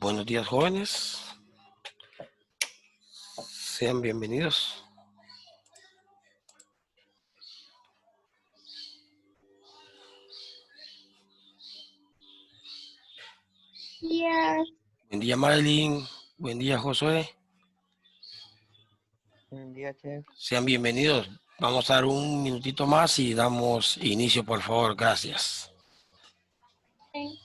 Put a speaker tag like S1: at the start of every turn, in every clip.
S1: Buenos días, jóvenes. Sean bienvenidos.
S2: Días.
S1: Buen día, Marilyn. Buen día, Josué.
S3: Buen día, chef.
S1: Sean bienvenidos. Vamos a dar un minutito más y damos inicio, por favor. Gracias.
S2: Sí.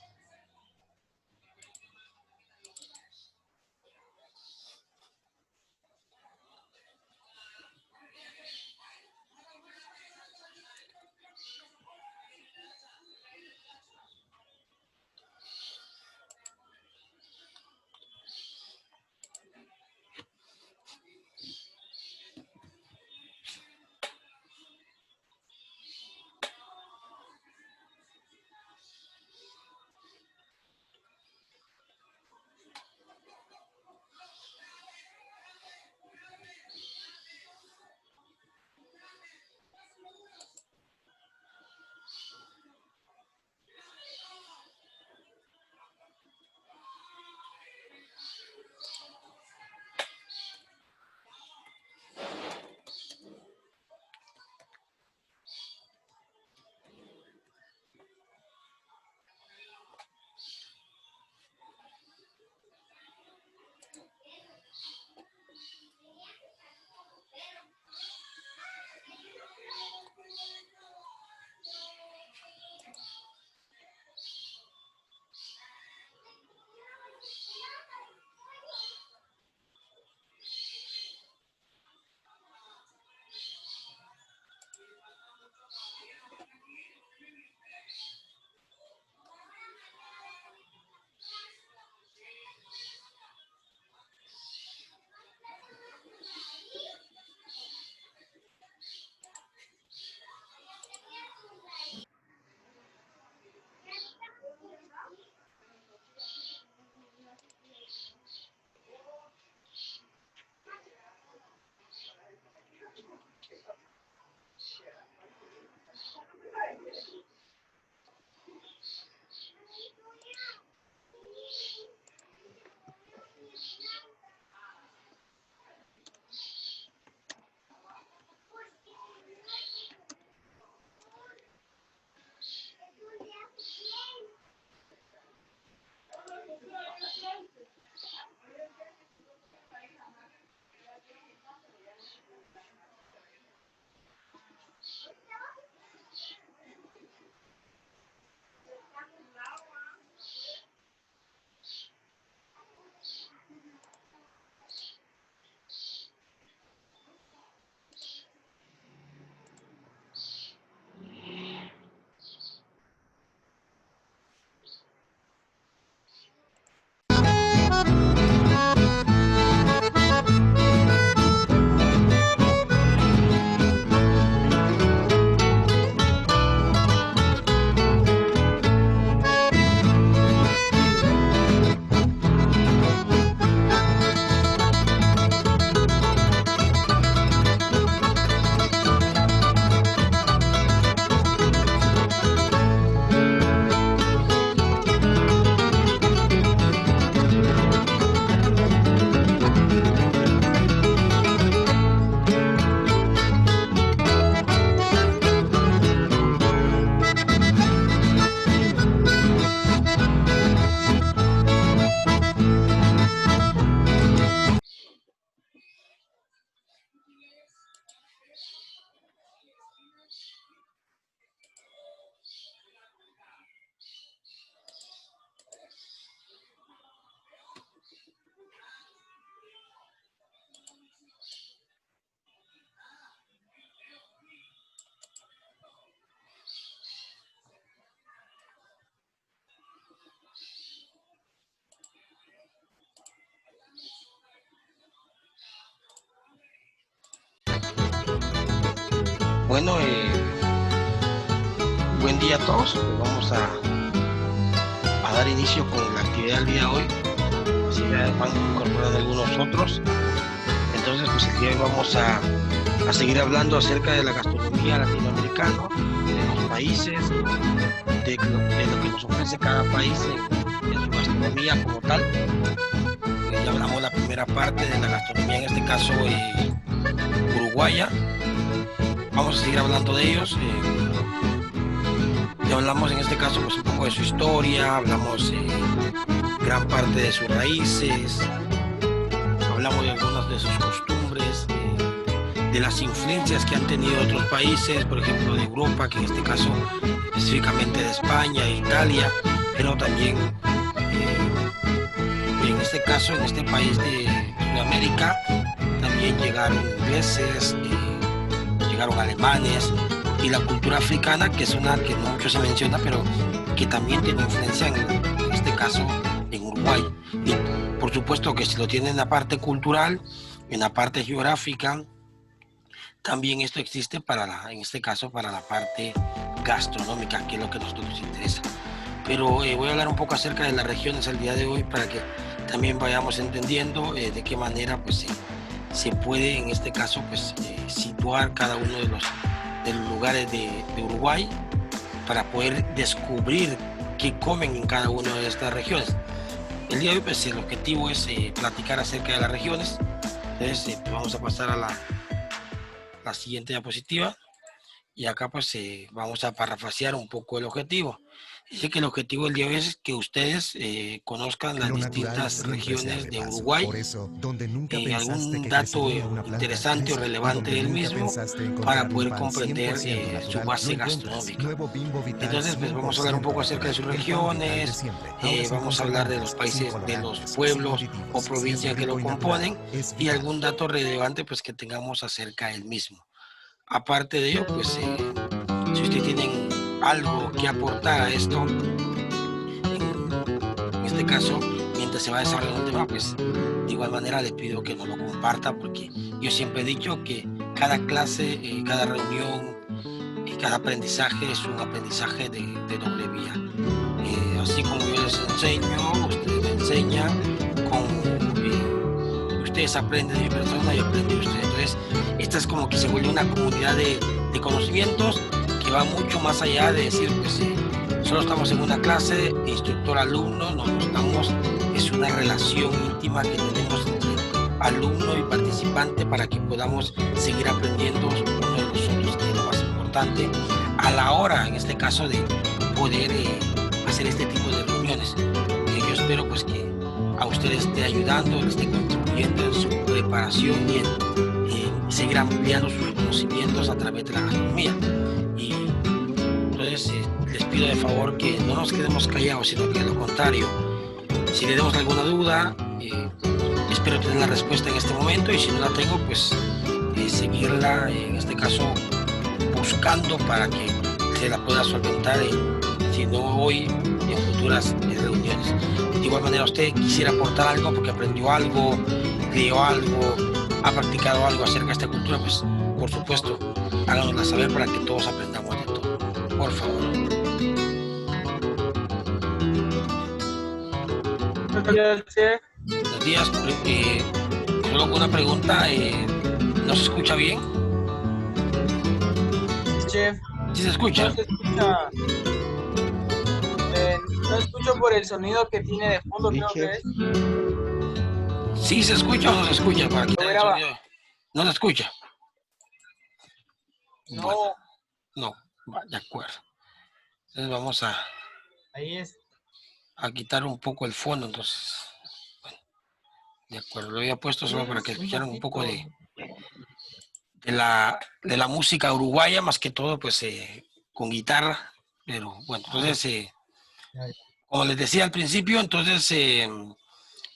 S1: Bueno, buen día a todos. Vamos a dar inicio con la actividad del día de hoy. Así ya van incorporando algunos otros. Entonces, pues el día de hoy vamos a seguir hablando acerca de la gastronomía latinoamericana, de los países, de lo que nos ofrece cada país en su gastronomía. gastronomía como tal. Ya hablamos la primera parte de la gastronomía, en este caso uruguaya. Vamos a seguir hablando de ellos. Ya hablamos en este caso pues un poco de su historia, hablamos gran parte de sus raíces, hablamos de algunas de sus costumbres, de las influencias que han tenido otros países, por ejemplo de Europa, que en este caso específicamente de España e Italia, pero también en este caso, en este país de Sudamérica, también llegaron ingleses, llegaron alemanes, y la cultura africana, que es una que no mucho se menciona, pero que también tiene influencia en este caso en Uruguay. Y por supuesto que si lo tiene en la parte cultural, en la parte geográfica, también esto existe en este caso para la parte gastronómica, que es lo que a nosotros nos interesa. Pero voy a hablar un poco acerca de las regiones el día de hoy para que también vayamos entendiendo de qué manera pues se puede en este caso pues situar cada uno de los lugares de Uruguay para poder descubrir qué comen en cada una de estas regiones. El día de hoy pues el objetivo es platicar acerca de las regiones. Entonces vamos a pasar a la siguiente diapositiva y acá pues vamos a parafrasear un poco el objetivo. Dice que el objetivo del día de hoy es que ustedes conozcan las distintas regiones de Uruguay, algún dato interesante o relevante del mismo para poder comprender su base gastronómica. Entonces pues vamos a hablar un poco acerca de sus regiones, vamos a hablar de los países, de los pueblos o provincias que lo componen y algún dato relevante pues que tengamos acerca del mismo. Aparte de ello, pues si ustedes tienen algo que aportar a esto, en este caso, mientras se va desarrollando un tema, pues de igual manera le pido que nos lo comparta, porque yo siempre he dicho que cada clase, cada reunión, cada aprendizaje es un aprendizaje de doble vía. Así como yo les enseño, ustedes me enseñan, como ustedes aprenden de mi persona y aprenden de ustedes. Entonces, esta es como que se vuelve una comunidad de conocimientos que va mucho más allá de decir, pues solo estamos en una clase, instructor-alumno, no estamos, es una relación íntima que tenemos entre alumno y participante para que podamos seguir aprendiendo uno de los otros, que es lo más importante a la hora, en este caso, de poder hacer este tipo de reuniones. Yo espero pues que a ustedes esté ayudando, les esté contribuyendo en su preparación y en seguir ampliando sus conocimientos a través de la gastronomía. Y entonces les pido de favor que no nos quedemos callados, sino que a lo contrario, si tenemos alguna duda, espero tener la respuesta en este momento, y si no la tengo, pues seguirla, en este caso, buscando para que se la pueda solventar, si no hoy, en futuras reuniones. De igual manera, usted quisiera aportar algo porque aprendió algo, leyó algo, ha practicado algo acerca de esta cultura, pues por supuesto, háganosla saber para que todos aprendamos de todo. Por favor.
S3: Buenos días,
S1: Buenos días. Solo una pregunta. ¿No se escucha bien?
S3: chef.
S1: ¿Sí se escucha?
S3: No se escucha. No escucho por el sonido que tiene de fondo, creo que es.
S1: ¿Sí se escucha o no se escucha? Para quitar el sonido. ¿No se escucha?
S3: No.
S1: Bueno, no, de acuerdo. Entonces vamos
S3: Ahí es.
S1: a quitar un poco el fondo, entonces. Bueno, de acuerdo, lo había puesto solo para que escucharan un poco de la música uruguaya, más que todo, pues con guitarra. Pero bueno, entonces, como les decía al principio, entonces,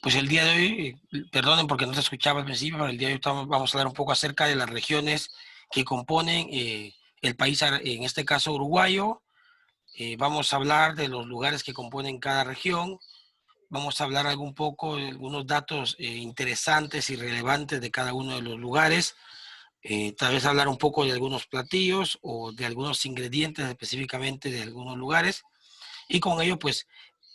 S1: pues el día de hoy, perdonen porque no se escuchaba al principio, pero el día de hoy vamos a hablar un poco acerca de las regiones que componen el país, en este caso uruguayo. Vamos a hablar de los lugares que componen cada región. Vamos a hablar un poco de algunos datos interesantes y relevantes de cada uno de los lugares. Tal vez hablar un poco de algunos platillos o de algunos ingredientes específicamente de algunos lugares. Y con ello, pues,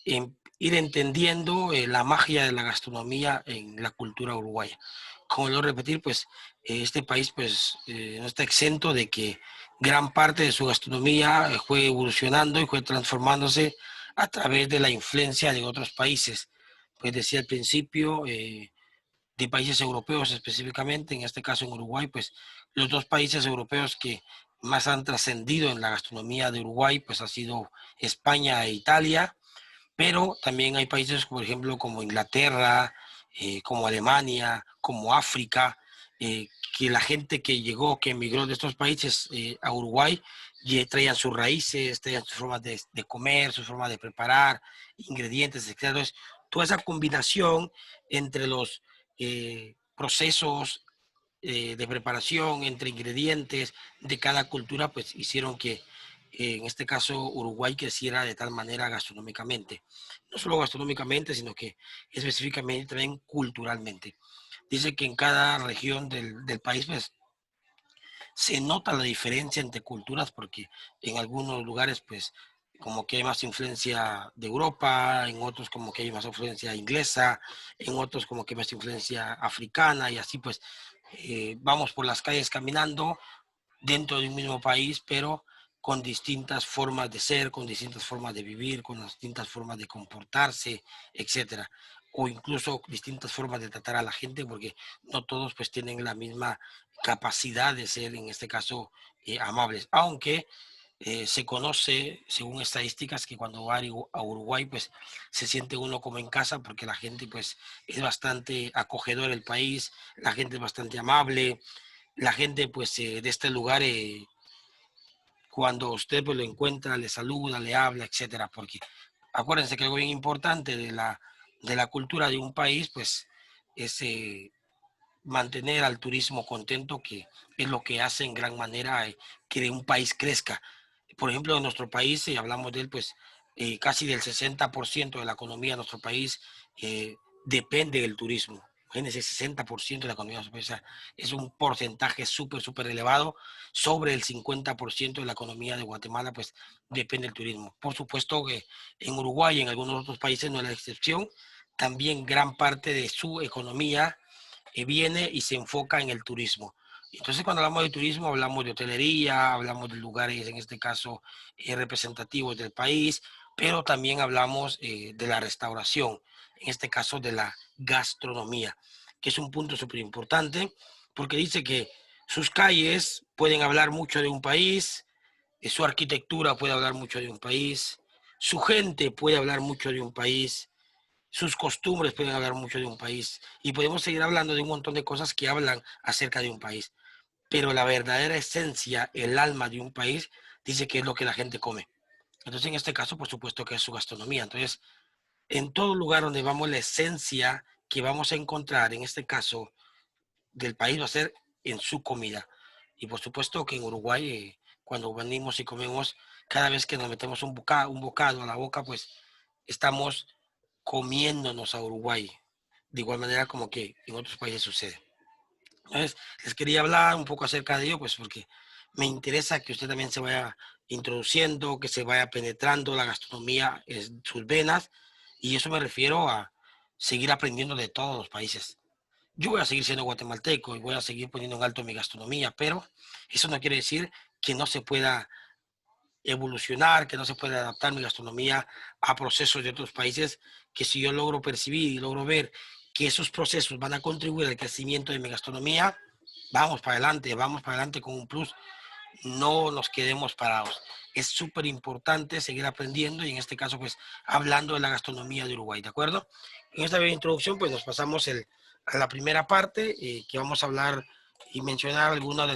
S1: ir entendiendo la magia de la gastronomía en la cultura uruguaya. Como lo repetir, pues este país pues no está exento de que gran parte de su gastronomía fue evolucionando y fue transformándose a través de la influencia de otros países. Pues decía al principio, de países europeos específicamente, en este caso en Uruguay, pues los dos países europeos que más han trascendido en la gastronomía de Uruguay, pues ha sido España e Italia, pero también hay países, por ejemplo, como Inglaterra, como Alemania, como África, eh, que la gente que llegó, que emigró de estos países a Uruguay, traían sus raíces, traían sus formas de comer, sus formas de preparar, ingredientes, etc. Entonces, toda esa combinación entre los procesos de preparación, entre ingredientes de cada cultura, pues hicieron que en este caso Uruguay creciera de tal manera gastronómicamente. No solo gastronómicamente, sino que específicamente también culturalmente. Dice que en cada región del país pues, se nota la diferencia entre culturas porque en algunos lugares pues como que hay más influencia de Europa, en otros como que hay más influencia inglesa, en otros como que más influencia africana y así pues vamos por las calles caminando dentro de un mismo país, pero con distintas formas de ser, con distintas formas de vivir, con distintas formas de comportarse, etcétera. O incluso distintas formas de tratar a la gente, porque no todos pues tienen la misma capacidad de ser, en este caso, amables. Aunque se conoce, según estadísticas, que cuando va a Uruguay, pues se siente uno como en casa, porque la gente pues es bastante acogedora el país, la gente es bastante amable, la gente pues de este lugar cuando usted pues lo encuentra le saluda, le habla, etcétera, porque acuérdense que algo bien importante de la cultura de un país pues es mantener al turismo contento, que es lo que hace en gran manera que un país crezca. Por ejemplo, en nuestro país, si hablamos de él, pues casi del 60% de la economía de nuestro país depende del turismo. Imagínense, 60% de la economía de nuestro país es un porcentaje súper, súper elevado. Sobre el 50% de la economía de Guatemala, pues depende del turismo. Por supuesto que en Uruguay y en algunos otros países no es la excepción. También gran parte de su economía viene y se enfoca en el turismo. Entonces, cuando hablamos de turismo, hablamos de hotelería, hablamos de lugares, en este caso, representativos del país, pero también hablamos de la restauración, en este caso de la gastronomía, que es un punto súper importante, porque dice que sus calles pueden hablar mucho de un país, su arquitectura puede hablar mucho de un país, su gente puede hablar mucho de un país, sus costumbres pueden hablar mucho de un país y podemos seguir hablando de un montón de cosas que hablan acerca de un país, pero la verdadera esencia, el alma de un país, dice que es lo que la gente come. Entonces, en este caso, por supuesto que es su gastronomía. Entonces, en todo lugar donde vamos, la esencia que vamos a encontrar, en este caso, del país va a ser en su comida. Y por supuesto que en Uruguay, cuando venimos y comemos, cada vez que nos metemos un bocado a la boca, pues estamos comiéndonos a Uruguay, de igual manera como que en otros países sucede. Entonces, les quería hablar un poco acerca de ello, pues porque me interesa que usted también se vaya introduciendo, que se vaya penetrando la gastronomía en sus venas, y eso me refiero a seguir aprendiendo de todos los países. Yo voy a seguir siendo guatemalteco y voy a seguir poniendo en alto mi gastronomía, pero eso no quiere decir que no se pueda evolucionar, que no se puede adaptar mi gastronomía a procesos de otros países, que si yo logro percibir y logro ver que esos procesos van a contribuir al crecimiento de mi gastronomía, vamos para adelante con un plus, no nos quedemos parados. Es súper importante seguir aprendiendo y en este caso pues hablando de la gastronomía de Uruguay, ¿de acuerdo? En esta breve introducción pues nos pasamos a la primera parte que vamos a hablar y mencionar algunas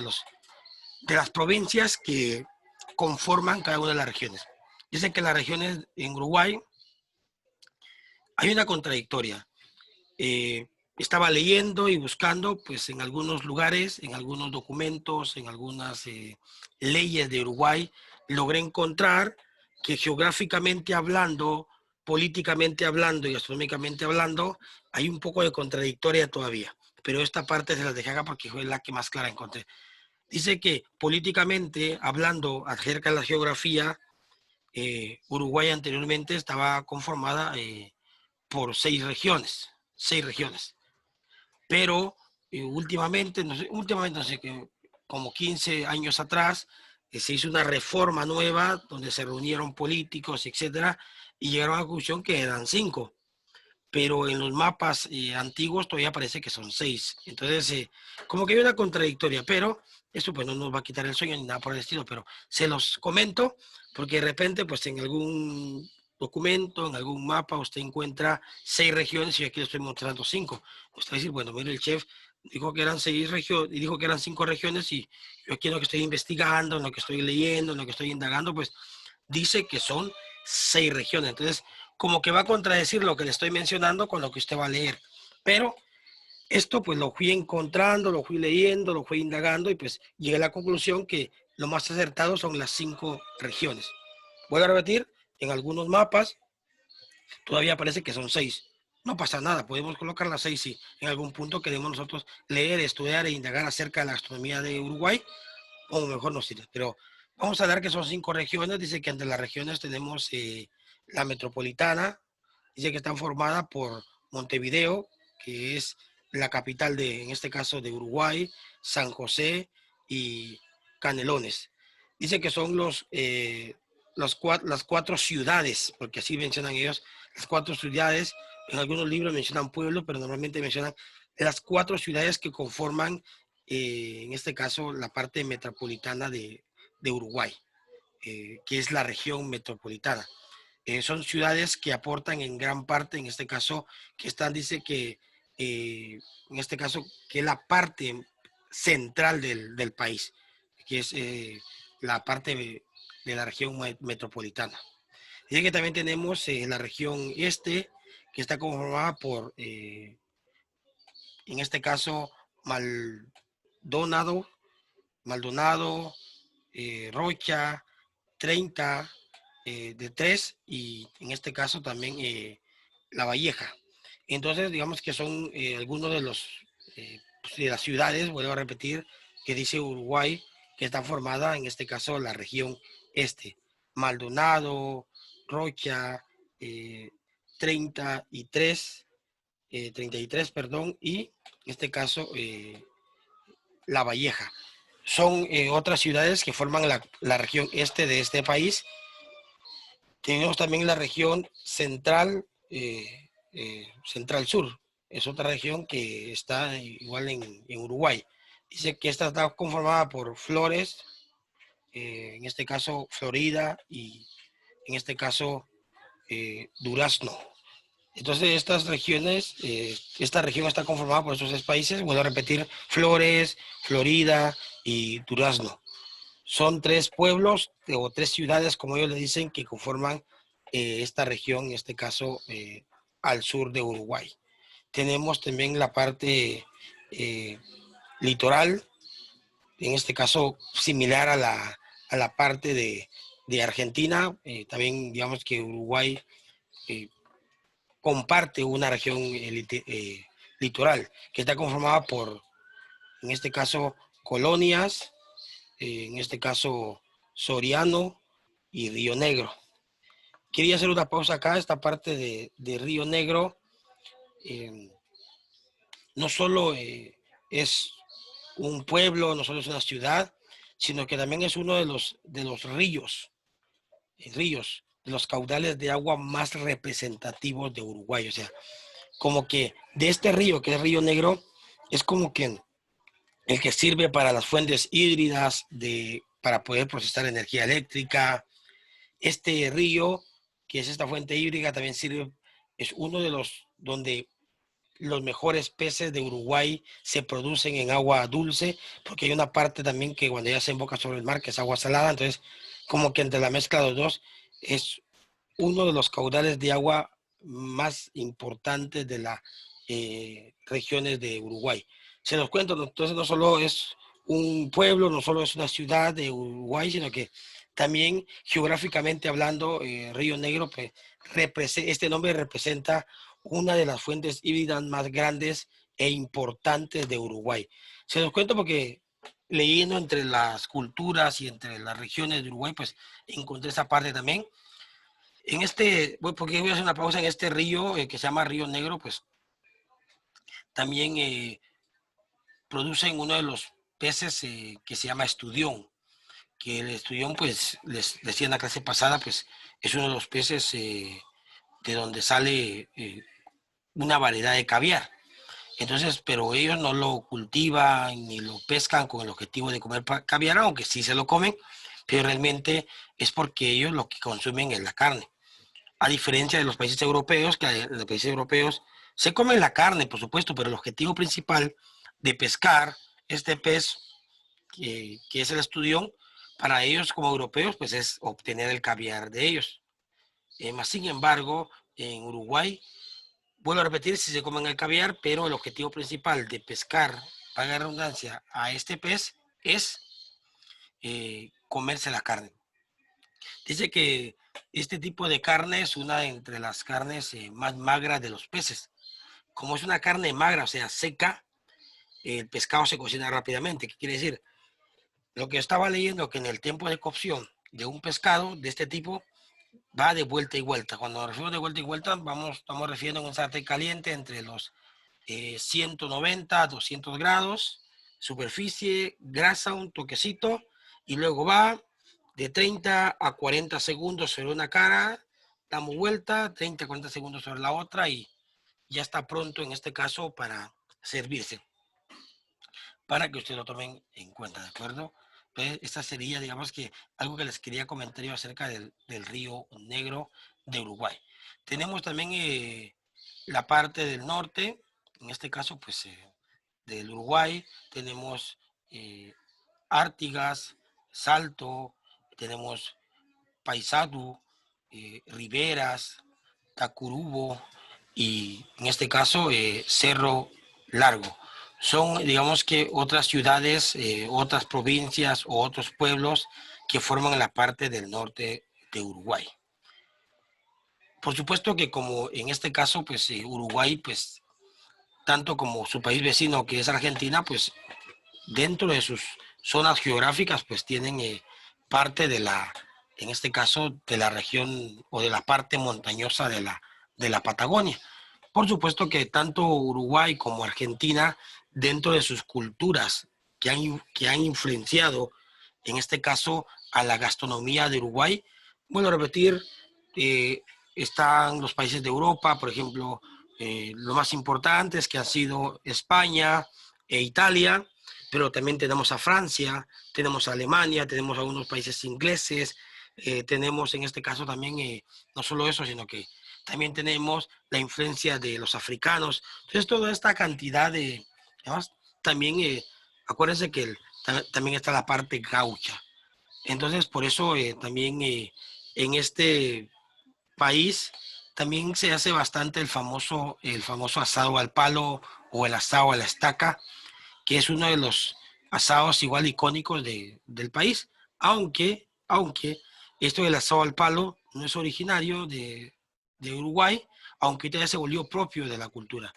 S1: de las provincias que conforman cada una de las regiones. Dicen que las regiones en Uruguay hay una contradictoria. Estaba leyendo y buscando, pues en algunos lugares, en algunos documentos, en algunas leyes de Uruguay, logré encontrar que geográficamente hablando, políticamente hablando y gastronómicamente hablando, hay un poco de contradictoria todavía. Pero esta parte se las dejé acá porque fue la que más clara encontré. Dice que políticamente hablando acerca de la geografía, Uruguay anteriormente estaba conformada por seis regiones, pero últimamente, no sé, como 15 años atrás, se hizo una reforma nueva donde se reunieron políticos, etcétera, y llegaron a la conclusión que eran 5. Pero en los mapas antiguos todavía parece que son 6. Entonces, como que hay una contradictoria, pero eso pues no nos va a quitar el sueño ni nada por el estilo, pero se los comento porque de repente pues en algún documento, en algún mapa, usted encuentra 6 regiones y yo aquí le estoy mostrando 5. Usted va a decir, bueno, mire, el chef dijo que eran 6 regiones, y dijo que eran 5 regiones y yo aquí en lo que estoy investigando, en lo que estoy leyendo, en lo que estoy indagando, pues dice que son 6 regiones. Entonces, como que va a contradecir lo que le estoy mencionando con lo que usted va a leer. Pero esto pues lo fui encontrando, lo fui leyendo, lo fui indagando y pues llegué a la conclusión que lo más acertado son las 5 regiones. Voy a repetir, en algunos mapas todavía parece que son 6. No pasa nada, podemos colocar las 6 si en algún punto queremos nosotros leer, estudiar e indagar acerca de la gastronomía de Uruguay, o mejor nos sirve. Pero vamos a dar que son 5 regiones. Dice que entre las regiones tenemos la metropolitana. Dice que están formadas por Montevideo, que es la capital de, en este caso, de Uruguay, San José y Canelones. Dice que son las 4 ciudades, porque así mencionan ellos, las 4 ciudades. En algunos libros mencionan pueblos, pero normalmente mencionan las 4 ciudades que conforman, en este caso, la parte metropolitana de Uruguay, que es la región metropolitana. Son ciudades que aportan en gran parte, en este caso, que están, dice que, en este caso, que es la parte central del país, que es la parte de la región metropolitana. Dice que también tenemos la región este, que está conformada por, en este caso, Maldonado, Rocha, 30, de 3 y en este caso también La Valleja. Entonces, digamos que son algunos de los pues, de las ciudades, vuelvo a repetir, que dice Uruguay, que está formada en este caso la región este. Maldonado, Rocha, 33, 33, perdón, y en este caso La Valleja. Son otras ciudades que forman la región este de este país. Tenemos también la región central, central sur. Es otra región que está igual en Uruguay. Dice que esta está conformada por Flores, en este caso Florida y en este caso Durazno. Entonces estas regiones, esta región está conformada por estos 3 países. Vuelvo a repetir, Flores, Florida y Durazno. Son 3 pueblos o 3 ciudades, como ellos le dicen, que conforman esta región, en este caso al sur de Uruguay. Tenemos también la parte litoral, en este caso similar a la parte de Argentina. También digamos que Uruguay comparte una región litoral que está conformada por, en este caso, colonias, en este caso Soriano y Río Negro. Quería hacer una pausa acá. Esta parte de Río Negro no solo es un pueblo, no solo es una ciudad, sino que también es uno de los ríos, de los caudales de agua más representativos de Uruguay. O sea, como que de este río, que es Río Negro, es como que el que sirve para las fuentes hídridas, para poder procesar energía eléctrica. Este río, que es esta fuente hídrica, también sirve, es uno de los donde los mejores peces de Uruguay se producen en agua dulce, porque hay una parte también que cuando ya se emboca sobre el mar, que es agua salada. Entonces, como que entre la mezcla de los dos, es uno de los caudales de agua más importantes de las regiones de Uruguay. Se los cuento, entonces no solo es un pueblo, no solo es una ciudad de Uruguay, sino que también geográficamente hablando, Río Negro, pues, este nombre representa una de las fuentes hídricas más grandes e importantes de Uruguay. Se los cuento porque leyendo entre las culturas y entre las regiones de Uruguay, pues encontré esa parte también. En porque voy a hacer una pausa, en este río que se llama Río Negro, pues también producen uno de los peces que se llama estudión, que el estudión, pues, les decía en la clase pasada, pues, es uno de los peces de donde sale una variedad de caviar. Entonces, pero ellos no lo cultivan ni lo pescan con el objetivo de comer caviar, aunque sí se lo comen, pero realmente es porque ellos lo que consumen es la carne. A diferencia de los países europeos, que en los países europeos se comen la carne, por supuesto, pero el objetivo principal de pescar este pez, que es el estudión, para ellos como europeos, pues es obtener el caviar de ellos. Más sin embargo, en Uruguay, vuelvo a repetir, si se comen el caviar, pero el objetivo principal de pescar, para la redundancia, a este pez es comerse la carne. Dice que este tipo de carne es una entre las carnes más magras de los peces. Como es una carne magra, o sea, seca, el pescado se cocina rápidamente. ¿Qué quiere decir? Lo que estaba leyendo, que en el tiempo de cocción de un pescado de este tipo va de vuelta y vuelta. Cuando nos refiero de vuelta y vuelta, estamos refiriendo a un sartén caliente entre los 190 a 200 grados, superficie, grasa, un toquecito, y luego va de 30 a 40 segundos sobre una cara, damos vuelta, 30 a 40 segundos sobre la otra y ya está pronto en este caso para servirse, para que ustedes lo tomen en cuenta, ¿de acuerdo? Pues esta sería, digamos que, algo que les quería comentar yo acerca del río Negro de Uruguay. Tenemos también la parte del norte, en este caso, pues, del Uruguay, tenemos Artigas, Salto, tenemos Paysandú, Riberas, Tacurubo y en este caso Cerro Largo. Son, digamos que, otras ciudades, otras provincias o otros pueblos que forman la parte del norte de Uruguay. Por supuesto que como en este caso, pues Uruguay, pues tanto como su país vecino que es Argentina, pues dentro de sus zonas geográficas, pues tienen parte de la, en este caso, de la región o de la parte montañosa de la Patagonia. Por supuesto que tanto Uruguay como Argentina, dentro de sus culturas que han influenciado, en este caso, a la gastronomía de Uruguay, bueno, repetir, eh, están los países de Europa, por ejemplo, los más importantes que han sido España e Italia, pero también tenemos a Francia, tenemos a Alemania, tenemos algunos países ingleses, tenemos en este caso también, no solo eso, sino que también tenemos la influencia de los africanos. Entonces, toda esta cantidad de, además, también, acuérdense que también está la parte gaucha. Entonces, por eso también en este país también se hace bastante el famoso asado al palo o el asado a la estaca, que es uno de los asados igual icónicos del país, aunque esto del asado al palo no es originario de Uruguay, aunque ya se volvió propio de la cultura,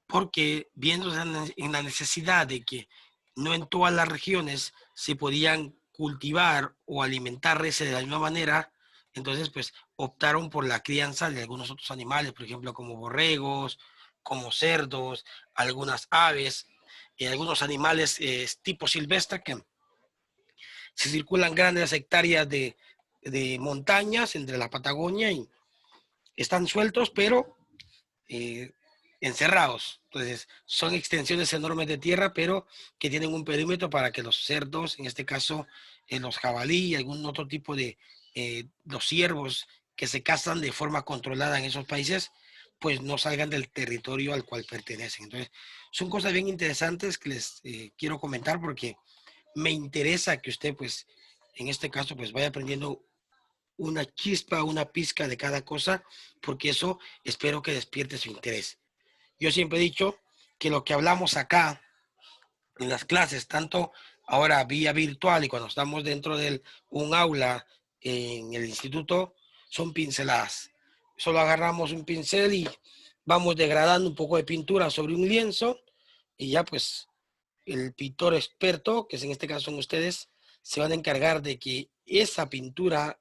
S1: porque viendo en la necesidad de que no en todas las regiones se podían cultivar o alimentar reses de la misma manera, entonces pues optaron por la crianza de algunos otros animales, por ejemplo como borregos, como cerdos, algunas aves, y algunos animales tipo silvestre que se circulan grandes hectáreas de montañas entre la Patagonia y están sueltos, pero eh, encerrados. Entonces, son extensiones enormes de tierra, pero que tienen un perímetro para que los cerdos, en este caso los jabalí y algún otro tipo de los ciervos que se cazan de forma controlada en esos países, pues no salgan del territorio al cual pertenecen. Entonces, son cosas bien interesantes que les quiero comentar porque me interesa que usted, pues, en este caso, pues vaya aprendiendo una chispa, una pizca de cada cosa, porque eso espero que despierte su interés. Yo siempre he dicho que lo que hablamos acá en las clases, tanto ahora vía virtual y cuando estamos dentro de un aula en el instituto, son pinceladas. Solo agarramos un pincel y vamos degradando un poco de pintura sobre un lienzo y ya pues el pintor experto, que en este caso son ustedes, se van a encargar de que esa pintura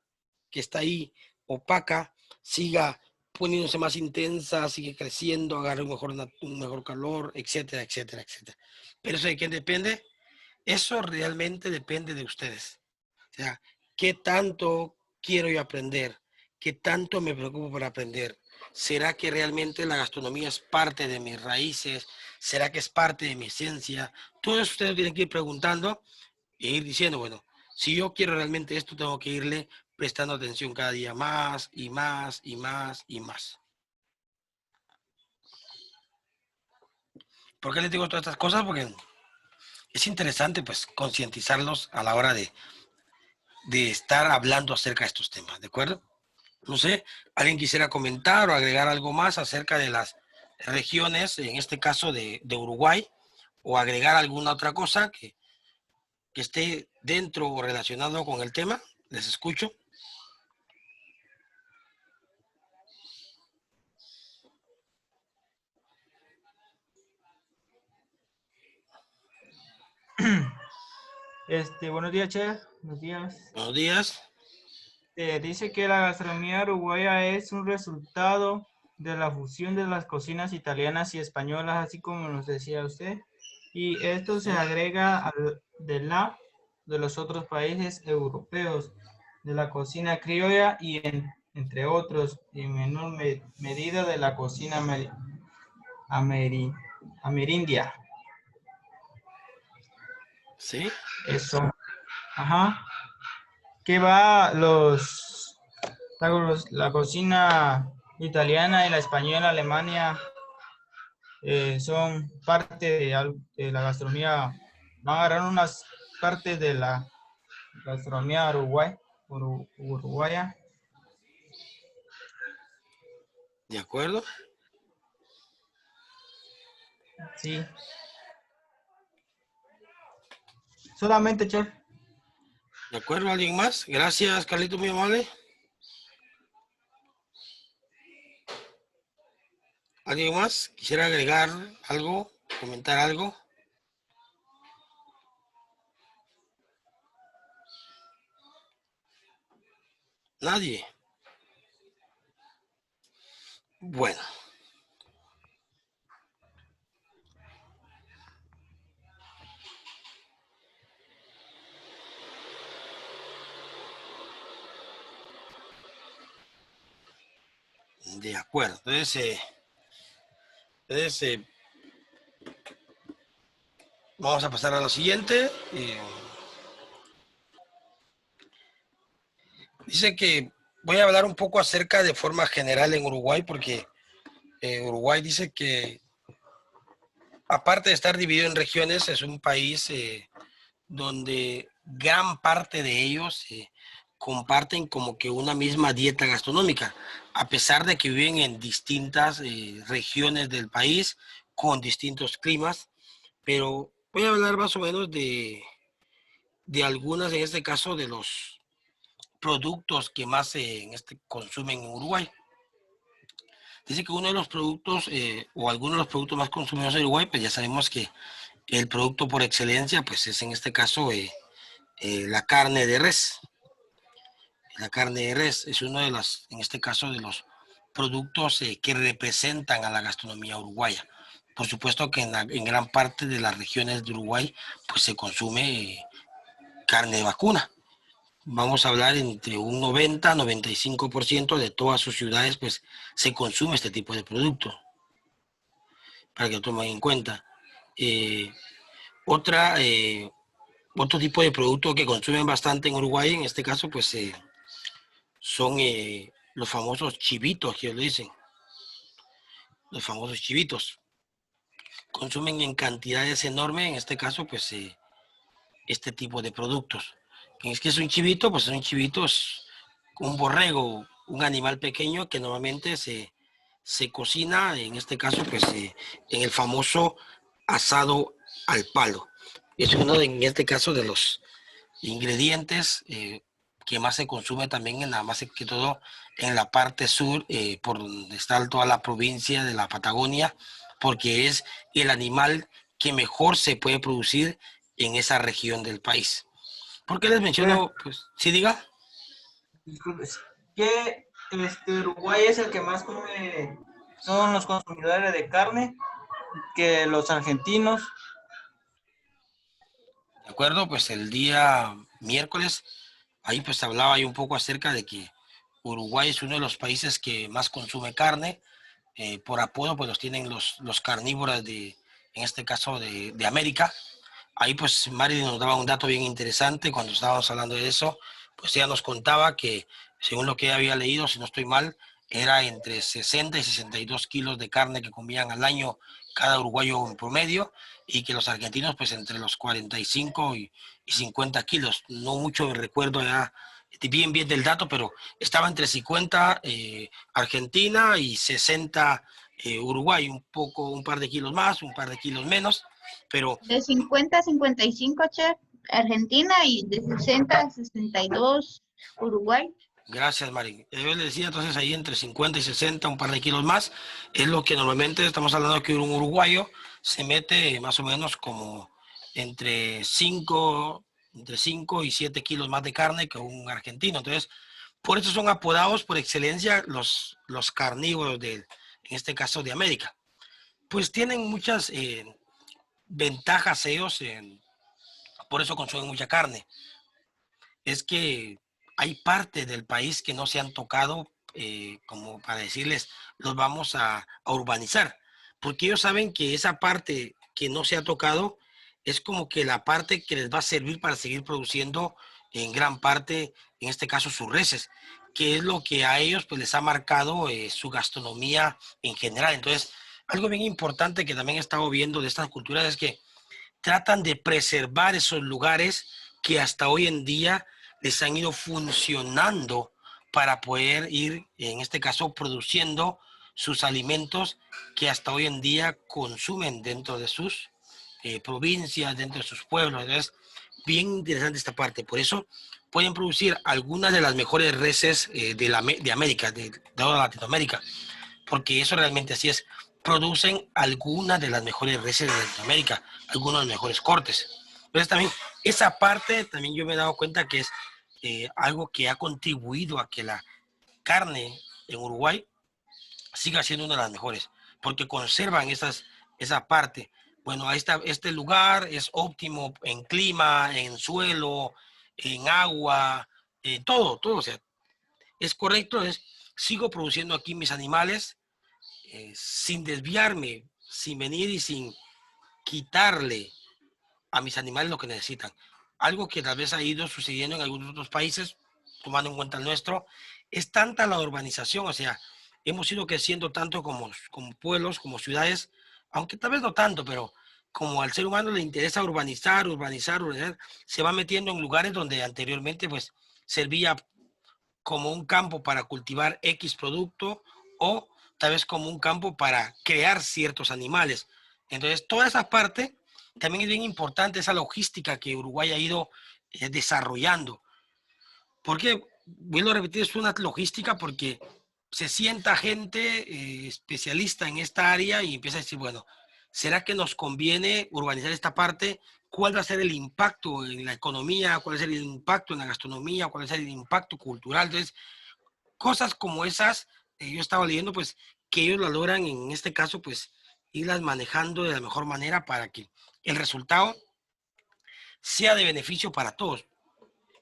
S1: que está ahí opaca siga poniéndose más intensa, sigue creciendo, agarre un mejor calor, etcétera, etcétera, etcétera. Pero eso de quién depende, eso realmente depende de ustedes. O sea, ¿qué tanto quiero yo aprender? ¿Qué tanto me preocupo por aprender? ¿Será que realmente la gastronomía es parte de mis raíces? ¿Será que es parte de mi esencia? Todo eso ustedes tienen que ir preguntando e ir diciendo, bueno, si yo quiero realmente esto, tengo que irle prestando atención cada día más y más y más y más. ¿Por qué les digo todas estas cosas? Porque es interesante pues concientizarlos a la hora de estar hablando acerca de estos temas, ¿de acuerdo? No sé, ¿alguien quisiera comentar o agregar algo más acerca de las regiones, en este caso de Uruguay, o agregar alguna otra cosa que esté dentro o relacionado con el tema? Les escucho.
S3: Buenos días, chef. Buenos días.
S1: Buenos días.
S3: Dice que la gastronomía uruguaya es un resultado de la fusión de las cocinas italianas y españolas, así como nos decía usted. Y esto se agrega de los otros países europeos, de la cocina criolla y entre otros, en menor medida de la cocina amerindia.
S1: Sí,
S3: Eso. Ajá. Que va la cocina italiana y la española, Alemania, son parte de la gastronomía, van a agarrar unas partes de la gastronomía uruguaya.
S1: de acuerdo.
S3: Sí. Solamente, chef.
S1: ¿De acuerdo? ¿Alguien más? Gracias, Carlito, muy amable. ¿Alguien más? ¿Quisiera agregar algo? ¿Comentar algo? Nadie. Bueno. De acuerdo. Entonces vamos a pasar a lo siguiente. Dice que voy a hablar un poco acerca de forma general en Uruguay, porque Uruguay dice que, aparte de estar dividido en regiones, es un país donde gran parte de ellos comparten como que una misma dieta gastronómica, a pesar de que viven en distintas regiones del país, con distintos climas, pero voy a hablar más o menos de algunas, en este caso, de los productos que más consumen en Uruguay. Dice que uno de los productos o algunos de los productos más consumidos en Uruguay, pues ya sabemos que el producto por excelencia, pues es en este caso la carne de res. La carne de res es uno de los, en este caso, de los productos que representan a la gastronomía uruguaya. Por supuesto que en gran parte de las regiones de Uruguay, pues se consume carne de vacuna. Vamos a hablar entre un 90-95% de todas sus ciudades, pues se consume este tipo de producto, para que lo tomen en cuenta. Eh, otra, otro tipo de producto que consumen bastante en Uruguay, en este caso, pues son los famosos chivitos, que lo dicen. Los famosos chivitos. Consumen en cantidades enormes, en este caso, pues este tipo de productos. Es que es un chivito, pues es un chivito, es un borrego, un animal pequeño que normalmente se cocina, en este caso, pues en el famoso asado al palo. Es uno, en este caso, de los ingredientes que más se consume también, más que todo en la parte sur, por donde está toda la provincia de la Patagonia, porque es el animal que mejor se puede producir en esa región del país. ¿Por qué les
S3: Chef,
S1: menciono? Pues, sí, diga.
S3: disculpe, ¿qué Uruguay es el que más come, son los consumidores de carne que los argentinos?
S1: De acuerdo, pues el día miércoles Ahí pues hablaba yo un poco acerca de que Uruguay es uno de los países que más consume carne. Por apodo pues los tienen los carnívoros en este caso de América. Ahí pues Mari nos daba un dato bien interesante cuando estábamos hablando de eso, pues ella nos contaba que según lo que ella había leído, si no estoy mal, era entre 60 y 62 kilos de carne que comían al año cada uruguayo en promedio, y que los argentinos pues entre los 45 y 50 kilos. No mucho me recuerdo ya bien del dato, pero estaba entre 50 Argentina y 60 Uruguay, un par de kilos más, un par de kilos menos, pero
S2: De 50 a 55, chef, Argentina, y de 60 a 62, Uruguay.
S1: gracias, Mari. Yo le decía entonces ahí entre 50 y 60, un par de kilos más, es lo que normalmente estamos hablando que un uruguayo se mete más o menos como entre 5, entre 5 y 7 kilos más de carne que un argentino. Entonces, por eso son apodados por excelencia los carnívoros en este caso de América. Pues tienen muchas ventajas ellos, por eso consumen mucha carne. Es que hay partes del país que no se han tocado, como para decirles, los vamos a urbanizar, porque ellos saben que esa parte que no se ha tocado es como que la parte que les va a servir para seguir produciendo en gran parte, en este caso, sus reses, que es lo que a ellos pues les ha marcado su gastronomía en general. Entonces, algo bien importante que también he estado viendo de estas culturas es que tratan de preservar esos lugares que hasta hoy en día les han ido funcionando para poder ir, en este caso, produciendo sus alimentos que hasta hoy en día consumen dentro de sus provincias, dentro de sus pueblos. Entonces, bien interesante esta parte. Por eso pueden producir algunas de las mejores reses de América, de toda Latinoamérica, porque eso realmente así es. Producen algunas de las mejores reses de Latinoamérica, algunos de los mejores cortes. Entonces también esa parte también yo me he dado cuenta que es algo que ha contribuido a que la carne en Uruguay siga siendo una de las mejores, porque conservan esa parte. Bueno, este lugar es óptimo en clima, en suelo, en agua, en todo, o sea, es correcto, sigo produciendo aquí mis animales sin desviarme, sin venir y sin quitarle a mis animales lo que necesitan. Algo que tal vez ha ido sucediendo en algunos otros países, tomando en cuenta el nuestro, es tanta la urbanización, o sea, hemos ido creciendo tanto como pueblos, como ciudades, aunque tal vez no tanto, pero como al ser humano le interesa urbanizar, se va metiendo en lugares donde anteriormente pues servía como un campo para cultivar X producto o tal vez como un campo para crear ciertos animales. Entonces, toda esa parte también es bien importante, esa logística que Uruguay ha ido desarrollando. Porque, vuelvo a repetir, es una logística porque se sienta gente especialista en esta área y empieza a decir, bueno, ¿será que nos conviene urbanizar esta parte? ¿Cuál va a ser el impacto en la economía? ¿Cuál va a ser el impacto en la gastronomía? ¿Cuál va a ser el impacto cultural? Entonces, cosas como esas, yo estaba leyendo, pues, que ellos la logran, en este caso, pues, irlas manejando de la mejor manera para que el resultado sea de beneficio para todos,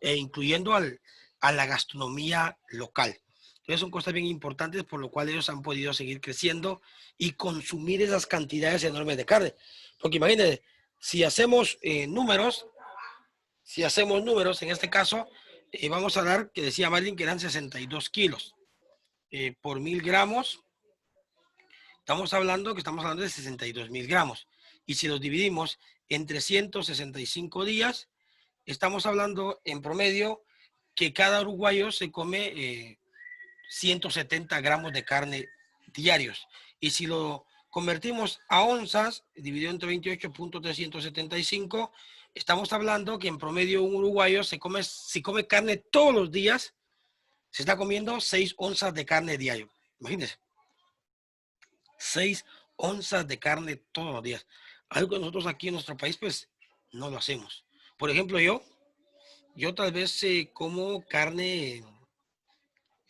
S1: incluyendo a la gastronomía local. Entonces son cosas bien importantes por lo cual ellos han podido seguir creciendo y consumir esas cantidades enormes de carne. Porque imagínense, si hacemos números, en este caso, vamos a dar, que decía Marilyn, que eran 62 kilos por 1000 gramos. Estamos hablando de 62,000 gramos. Y si los dividimos en 365 días, estamos hablando en promedio que cada uruguayo se come 170 gramos de carne diarios. Y si lo convertimos a onzas, dividido entre 28.375, estamos hablando que en promedio un uruguayo si come carne todos los días, se está comiendo 6 onzas de carne diario. Imagínense. 6 onzas de carne todos los días. Algo que nosotros aquí en nuestro país, pues, no lo hacemos. Por ejemplo, yo tal vez como carne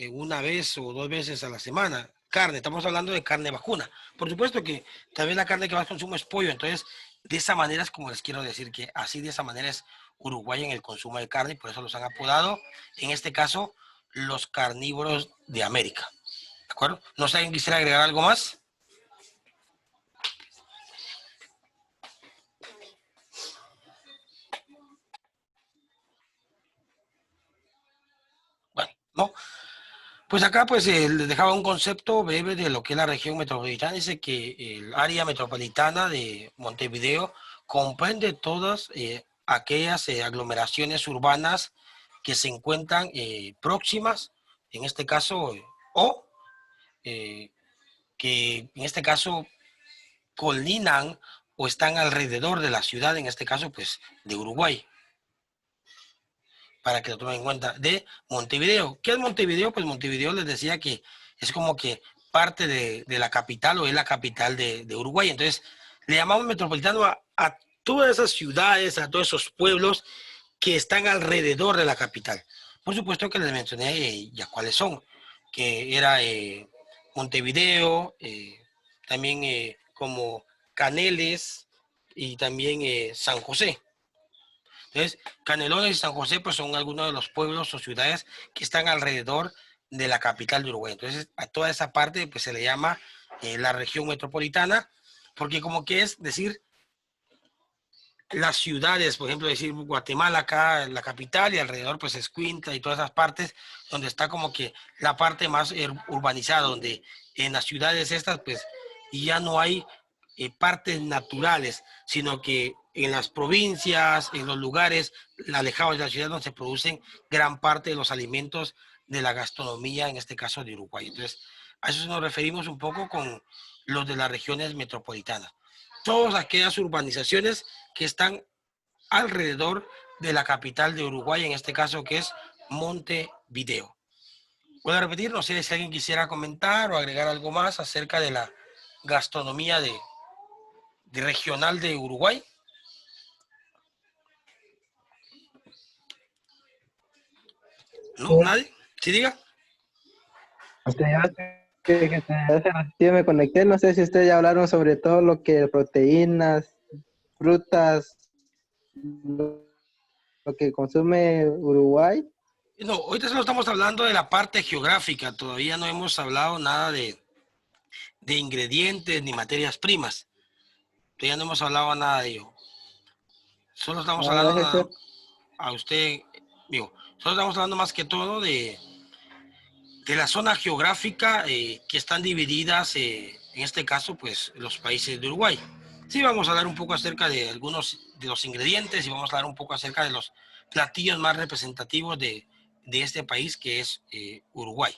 S1: una vez o 2 veces a la semana. Carne, estamos hablando de carne vacuna. Por supuesto que tal vez la carne que más consumo es pollo, entonces de esa manera es como les quiero decir que así de esa manera es Uruguay en el consumo de carne y por eso los han apodado, en este caso, los carnívoros de América. ¿De acuerdo? ¿No sé, alguien quisiera agregar algo más? Bueno, no. Pues acá pues les dejaba un concepto breve de lo que es la región metropolitana. Dice que el área metropolitana de Montevideo comprende todas aquellas aglomeraciones urbanas que se encuentran próximas, en este caso, o eh, que en este caso colinan o están alrededor de la ciudad, en este caso pues de Uruguay, para que lo tomen en cuenta, de Montevideo. ¿Qué es Montevideo? Pues Montevideo les decía que es como que parte de la capital o es la capital de Uruguay. Entonces, le llamamos metropolitano a todas esas ciudades, a todos esos pueblos que están alrededor de la capital. Por supuesto que les mencioné ya cuáles son, que era Montevideo, también como Caneles y también San José. Entonces, Canelones y San José pues, son algunos de los pueblos o ciudades que están alrededor de la capital de Uruguay. Entonces, a toda esa parte pues, se le llama la región metropolitana, porque como que es decir, las ciudades, por ejemplo, decir Guatemala acá, la capital, y alrededor pues Escuintla y todas esas partes, donde está como que la parte más urbanizada, donde en las ciudades estas pues ya no hay partes naturales, sino que en las provincias, en los lugares alejados de la ciudad donde se producen gran parte de los alimentos de la gastronomía, en este caso de Uruguay. Entonces, a eso nos referimos un poco con los de las regiones metropolitanas. Todas aquellas urbanizaciones que están alrededor de la capital de Uruguay, en este caso que es Montevideo. Voy a repetir, no sé si alguien quisiera comentar o agregar algo más acerca de la gastronomía de regional de Uruguay. ¿No? ¿Nadie? ¿Sí diga?
S4: Yo me conecté, no sé si ustedes ya hablaron sobre todo lo que proteínas, frutas, lo que consume Uruguay.
S1: No, ahorita solo estamos hablando de la parte geográfica, todavía no hemos hablado nada de ingredientes ni materias primas, todavía no hemos hablado nada de ello. Solo estamos hablando a usted, digo, solo estamos hablando más que todo de la zona geográfica que están divididas, en este caso, pues los países de Uruguay. Sí, vamos a hablar un poco acerca de algunos de los ingredientes y vamos a hablar un poco acerca de los platillos más representativos de este país que es Uruguay.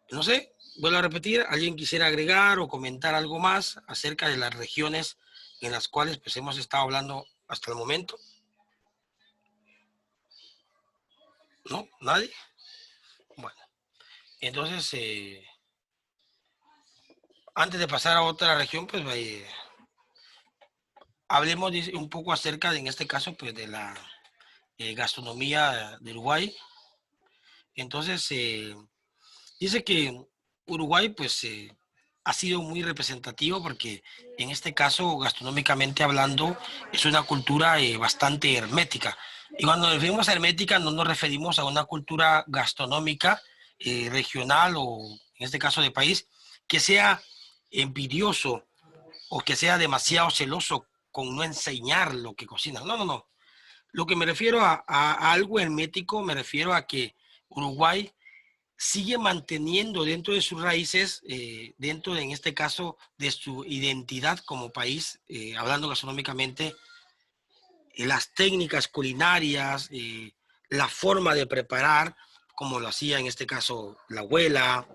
S1: No sé, vuelvo a repetir, ¿alguien quisiera agregar o comentar algo más acerca de las regiones en las cuales pues hemos estado hablando hasta el momento? ¿No? ¿Nadie? Bueno, entonces, antes de pasar a otra región, pues hablemos un poco acerca, en este caso, pues de la gastronomía de Uruguay. Entonces, dice que Uruguay, pues, ha sido muy representativo porque, en este caso, gastronómicamente hablando, es una cultura bastante hermética. Y cuando nos referimos a hermética, no nos referimos a una cultura gastronómica regional o, en este caso, de país, que sea envidioso o que sea demasiado celoso con no enseñar lo que cocina. No, no, no. Lo que me refiero a algo hermético, me refiero a que Uruguay sigue manteniendo dentro de sus raíces, dentro de, en este caso, de su identidad como país, hablando gastronómicamente, las técnicas culinarias, la forma de preparar, como lo hacía en este caso la abuela,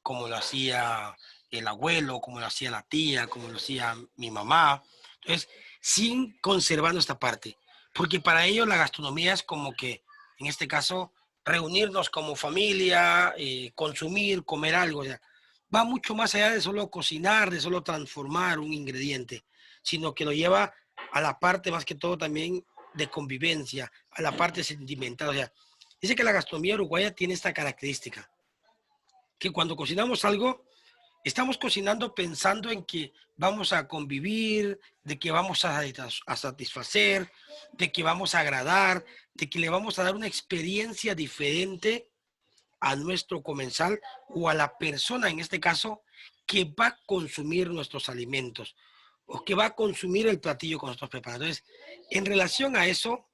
S1: como lo hacía el abuelo, como lo hacía la tía, como lo hacía mi mamá. Entonces, sin conservando esta parte, porque para ellos la gastronomía es como que, en este caso, reunirnos como familia, consumir, comer algo. O sea, va mucho más allá de solo cocinar, de solo transformar un ingrediente, sino que lo lleva a la parte más que todo también de convivencia, a la parte sentimental. O sea, dice que la gastronomía uruguaya tiene esta característica, que cuando cocinamos algo, Estamos cocinando pensando en que vamos a convivir, de que vamos a satisfacer, de que vamos a agradar, de que le vamos a dar una experiencia diferente a nuestro comensal o a la persona, en este caso, que va a consumir nuestros alimentos o que va a consumir el platillo que nosotros preparamos. Entonces, en relación a eso,